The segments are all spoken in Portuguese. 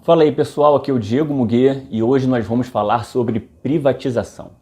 Fala aí pessoal, aqui é o Diego Muguê e hoje nós vamos falar sobre privatização.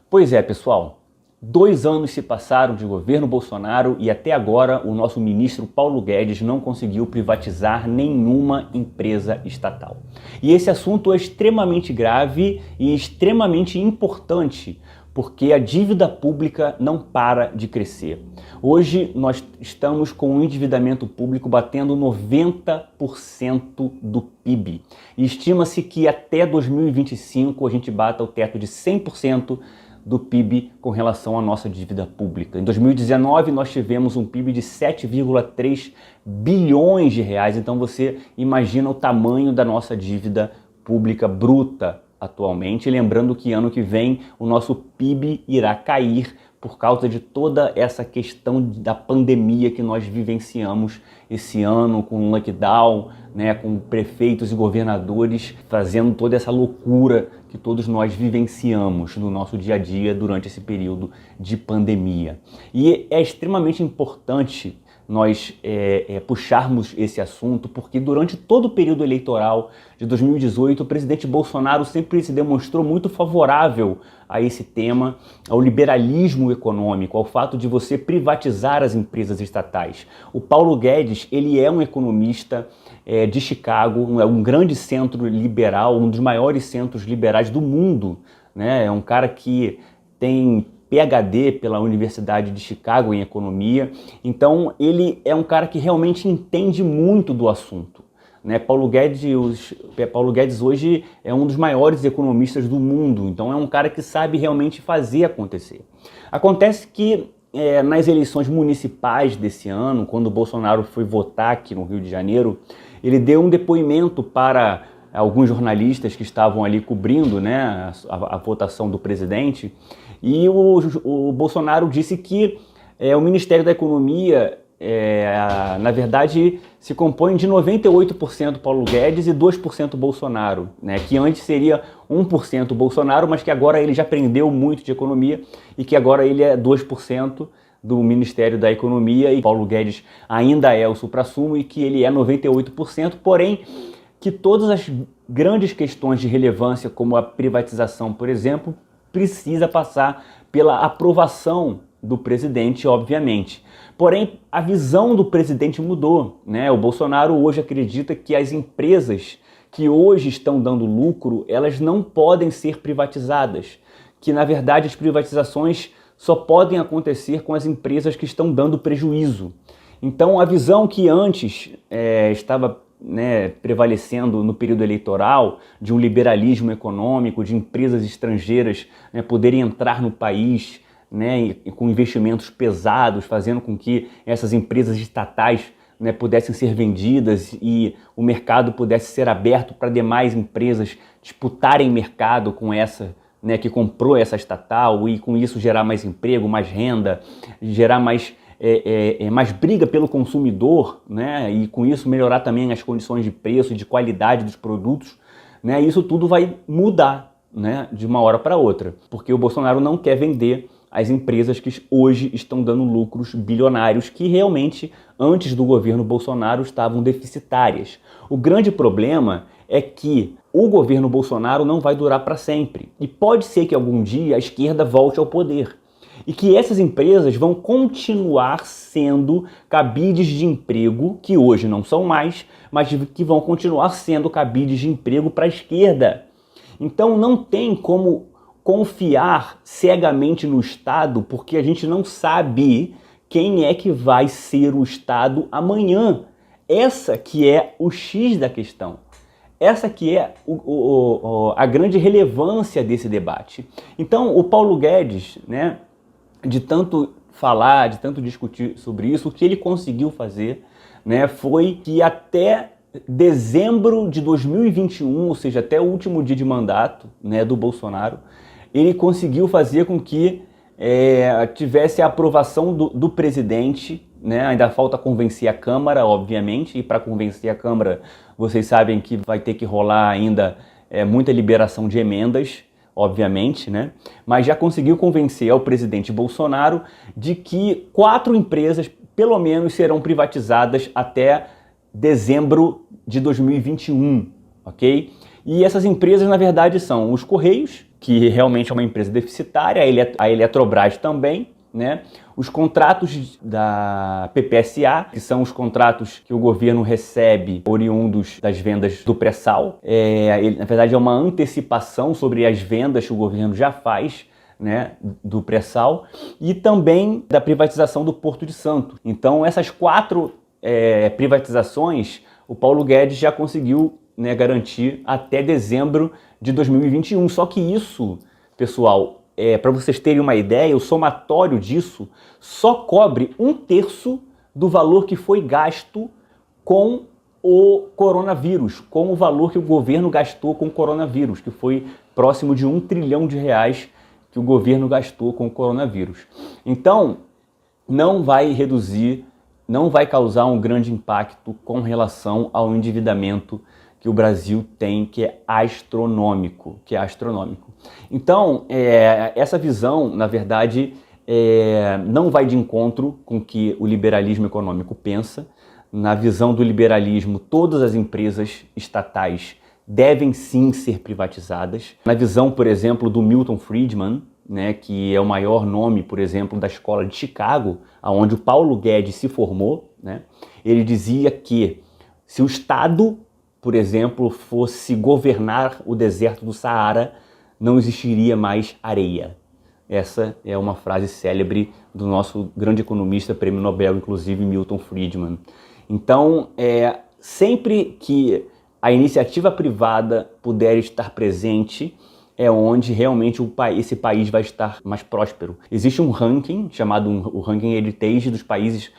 Pois é pessoal, 2 anos se passaram de governo Bolsonaro e até agora o nosso ministro Paulo Guedes não conseguiu privatizar nenhuma empresa estatal. E esse assunto é extremamente grave e extremamente importante, porque a dívida pública não para de crescer. Hoje nós estamos com o endividamento público batendo 90% do PIB. E estima-se que até 2025 a gente bata o teto de 100% do PIB com relação à nossa dívida pública. Em 2019 nós tivemos um PIB de 7,3 bilhões de reais, então você imagina o tamanho da nossa dívida pública bruta atualmente, lembrando que ano que vem o nosso PIB irá cair por causa de toda essa questão da pandemia que nós vivenciamos esse ano, com o lockdown, né, com prefeitos e governadores fazendo toda essa loucura que todos nós vivenciamos no nosso dia a dia durante esse período de pandemia. E é extremamente importante nós puxarmos esse assunto, porque durante todo o período eleitoral de 2018, o presidente Bolsonaro sempre se demonstrou muito favorável a esse tema, ao liberalismo econômico, ao fato de você privatizar as empresas estatais. O Paulo Guedes, ele é um economista de Chicago, um grande centro liberal, um dos maiores centros liberais do mundo, né? É um cara que tem PhD pela Universidade de Chicago em economia, então ele é um cara que realmente entende muito do assunto, né? Paulo Guedes hoje é um dos maiores economistas do mundo, então é um cara que sabe realmente fazer acontecer. Acontece que nas eleições municipais desse ano, quando o Bolsonaro foi votar aqui no Rio de Janeiro, ele deu um depoimento para alguns jornalistas que estavam ali cobrindo, né, a votação do presidente, e o Bolsonaro disse que o Ministério da Economia, na verdade, se compõe de 98% Paulo Guedes e 2% Bolsonaro, né, que antes seria 1% Bolsonaro, mas que agora ele já aprendeu muito de economia e que agora ele é 2% do Ministério da Economia e Paulo Guedes ainda é o suprassumo e que ele é 98%, porém que todas as grandes questões de relevância, como a privatização, por exemplo, precisa passar pela aprovação do presidente, obviamente. Porém, a visão do presidente mudou, né? O Bolsonaro hoje acredita que as empresas que hoje estão dando lucro, elas não podem ser privatizadas, que na verdade as privatizações só podem acontecer com as empresas que estão dando prejuízo. Então, a visão que antes estava prevalecendo no período eleitoral, de um liberalismo econômico, de empresas estrangeiras poderem entrar no país e com investimentos pesados, fazendo com que essas empresas estatais pudessem ser vendidas e o mercado pudesse ser aberto para demais empresas disputarem mercado com essa que comprou essa estatal e com isso gerar mais emprego, mais renda, gerar mais briga pelo consumidor, né? E com isso melhorar também as condições de preço e de qualidade dos produtos, né? Isso tudo vai mudar, né? De uma hora para outra, porque o Bolsonaro não quer vender as empresas que hoje estão dando lucros bilionários, que realmente antes do governo Bolsonaro estavam deficitárias. O grande problema é que o governo Bolsonaro não vai durar para sempre e pode ser que algum dia a esquerda volte ao poder. E que essas empresas vão continuar sendo cabides de emprego, que hoje não são mais, mas que vão continuar sendo cabides de emprego para a esquerda. Então não tem como confiar cegamente no Estado, porque a gente não sabe quem é que vai ser o Estado amanhã. Essa que é o X da questão. Essa que é a grande relevância desse debate. Então o Paulo Guedes, né, de tanto falar, de tanto discutir sobre isso, o que ele conseguiu fazer, né, foi que até dezembro de 2021, ou seja, até o último dia de mandato, né, do Bolsonaro, ele conseguiu fazer com que tivesse a aprovação do presidente, né? Ainda falta convencer a Câmara, obviamente, e para convencer a Câmara, vocês sabem que vai ter que rolar ainda muita liberação de emendas, obviamente, né? Mas já conseguiu convencer ao presidente Bolsonaro de que 4 empresas, pelo menos, serão privatizadas até dezembro de 2021. ok? E essas empresas, na verdade, são os Correios, que realmente é uma empresa deficitária, a Eletrobras também, né? Os contratos da PPSA, que são os contratos que o governo recebe oriundos das vendas do pré-sal. Na verdade, é uma antecipação sobre as vendas que o governo já faz, né, do pré-sal, e também da privatização do Porto de Santos. Então, essas 4 privatizações, o Paulo Guedes já conseguiu, né, garantir até dezembro de 2021. Só que isso, pessoal, para vocês terem uma ideia, o somatório disso só cobre 1/3 do valor que foi gasto com o coronavírus, com o valor que o governo gastou com o coronavírus, que foi próximo de R$1 trilhão que o governo gastou com o coronavírus. Então, não vai reduzir, não vai causar um grande impacto com relação ao endividamento que o Brasil tem, que é astronômico, Então, essa visão, na verdade, não vai de encontro com o que o liberalismo econômico pensa. Na visão do liberalismo, todas as empresas estatais devem sim ser privatizadas. Na visão, por exemplo, do Milton Friedman, né, que é o maior nome, por exemplo, da escola de Chicago, onde o Paulo Guedes se formou, né, ele dizia que se o Estado, por exemplo, fosse governar o deserto do Saara, não existiria mais areia. Essa é uma frase célebre do nosso grande economista, prêmio Nobel, inclusive, Milton Friedman. Então, sempre que a iniciativa privada puder estar presente, é onde realmente esse país vai estar mais próspero. Existe um ranking, chamado o Ranking Heritage, dos países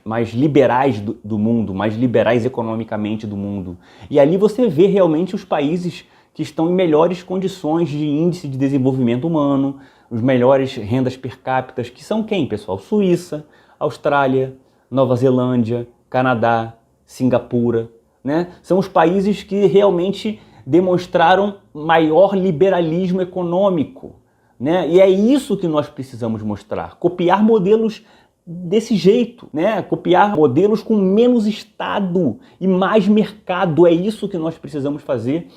mais liberais do mundo, mais liberais economicamente do mundo. E ali você vê realmente os países que estão em melhores condições de índice de desenvolvimento humano, os melhores rendas per capita, que são quem, pessoal? Suíça, Austrália, Nova Zelândia, Canadá, Singapura, né? São os países que realmente demonstraram maior liberalismo econômico, né? E é isso que nós precisamos mostrar, copiar modelos desse jeito, né? Copiar modelos com menos Estado e mais mercado, é isso que nós precisamos fazer.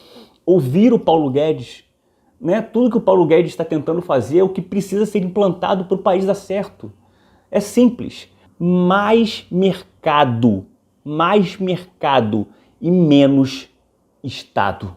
Ouvir o Paulo Guedes, né? Tudo que o Paulo Guedes está tentando fazer é o que precisa ser implantado para o país dar certo. É simples, mais mercado e menos Estado.